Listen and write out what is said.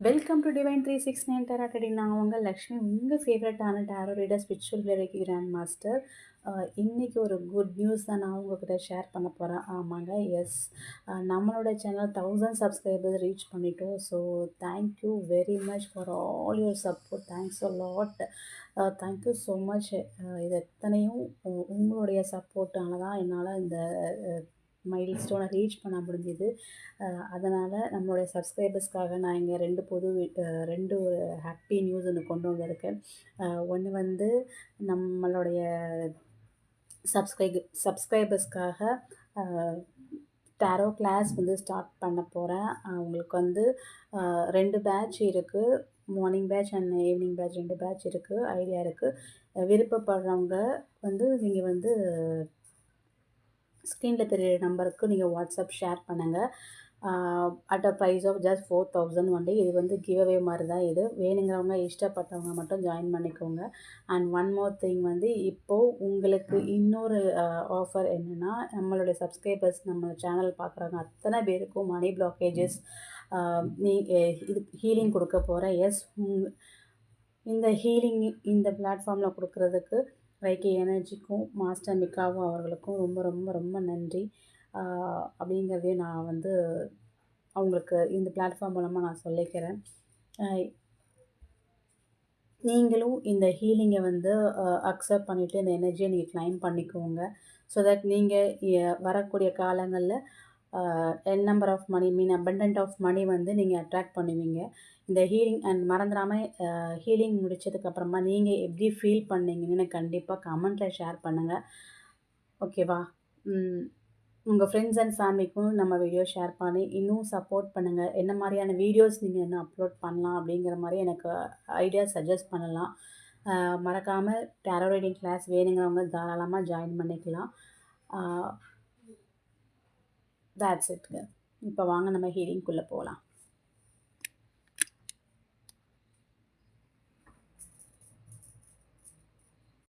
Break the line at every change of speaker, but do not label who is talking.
Welcome to divine 369 tarot reading. நான் உங்கள் லக்ஷ்மி, உங்கள் ஃபேவரட்டான டேரோ ரீடர், ஸ்பிரிச்சுவல் கிளரிக்கி கிராண்ட் மாஸ்டர். இன்றைக்கி ஒரு குட் நியூஸ் தான் நான் உங்கள்கிட்ட ஷேர் பண்ண போகிறேன். ஆமாங்க, எஸ், நம்மளோட சேனல் 1000 சப்ஸ்கிரைபர்ஸ் ரீச் பண்ணிட்டோம். So thank you very much for all your support. Thanks a lot. Thank you so much. இது எத்தனையும் உங்களுடைய சப்போர்ட்டால தான் என்னால் இந்த மைல் ஸ்டோனை ரீச் பண்ண முடிஞ்சுது. அதனால் நம்மளுடைய சப்ஸ்கிரைபர்ஸ்க்காக நான் இங்கே 2 ஒரு ஹாப்பி நியூஸ் ஒன்று கொண்டு வந்திருக்கேன். ஒன்று வந்து நம்மளுடைய சப்ஸ்கிரைபர்ஸ்க்காக டேரோ கிளாஸ் வந்து ஸ்டார்ட் பண்ண போகிறேன். உங்களுக்கு வந்து 2 பேட்ச் இருக்குது. Morning batch and evening batch 2 batch இருக்குது. ஐடியா இருக்குது. விருப்பப்படுறவங்க வந்து நீங்கள் வந்து ஸ்க்ரீனில் தெரியிற நம்பருக்கு நீங்கள் வாட்ஸ்அப் ஷேர் பண்ணுங்கள். At a price of just 4000 only. இது வந்து கிவ் அவே மாதிரி தான். இது வேணுங்கிறவங்க, இஷ்டப்பட்டவங்க மட்டும் ஜாயின் பண்ணிக்கோங்க. அண்ட் ஒன் மோர் திங் வந்து, இப்போது உங்களுக்கு இன்னொரு ஆஃபர் என்னென்னா, நம்மளுடைய சப்ஸ்கிரைபர்ஸ் நம்ம சேனல் பார்க்குறவங்க அத்தனை பேருக்கும் மணி பிளாக்கேஜஸ் இது ஹீலிங் கொடுக்க போகிறேன். எஸ், இந்த ஹீலிங் இந்த பிளாட்ஃபார்மில் கொடுக்குறதுக்கு வைகை எனர்ஜிக்கும் மாஸ்டர் மிக்காவும் அவர்களுக்கும் ரொம்ப ரொம்ப ரொம்ப நன்றி. அப்படிங்கிறதையும் நான் வந்து அவங்களுக்கு இந்த பிளாட்ஃபார்ம் மூலமாக நான் சொல்லிக்கிறேன். நீங்களும் இந்த ஹீலிங்கை வந்து அக்செப்ட் பண்ணிவிட்டு இந்த எனர்ஜியை நீங்கள் கிளைம் பண்ணிக்கோங்க. ஸோ தட் நீங்கள் வரக்கூடிய காலங்களில் number of money abundant of money வந்து நீங்கள் அட்ராக்ட் பண்ணுவீங்க. இந்த ஹீலிங் அண்ட் மறந்துடாமல் ஹீலிங் முடித்ததுக்கப்புறமா நீங்கள் எப்படி ஃபீல் பண்ணீங்கன்னு கண்டிப்பாக கமெண்ட்டில் ஷேர் பண்ணுங்கள். ஓகேவா? உங்கள் ஃப்ரெண்ட்ஸ் அண்ட் ஃபேமிலிக்கும் நம்ம வீடியோ ஷேர் பண்ணி இன்னும் சப்போர்ட் பண்ணுங்கள். என்ன மாதிரியான வீடியோஸ் நீங்கள் இன்னும் அப்லோட் பண்ணலாம் அப்படிங்கிற மாதிரி எனக்கு ஐடியா சஜஸ்ட் பண்ணலாம். மறக்காமல் டேரோ ரீடிங் கிளாஸ் வேணுங்கிறவங்க தாராளமாக ஜாயின் பண்ணிக்கலாம். தேட்ஸ் இட்ங்க. இப்போ வாங்க நம்ம ஹீலிங்குள்ளே போகலாம்.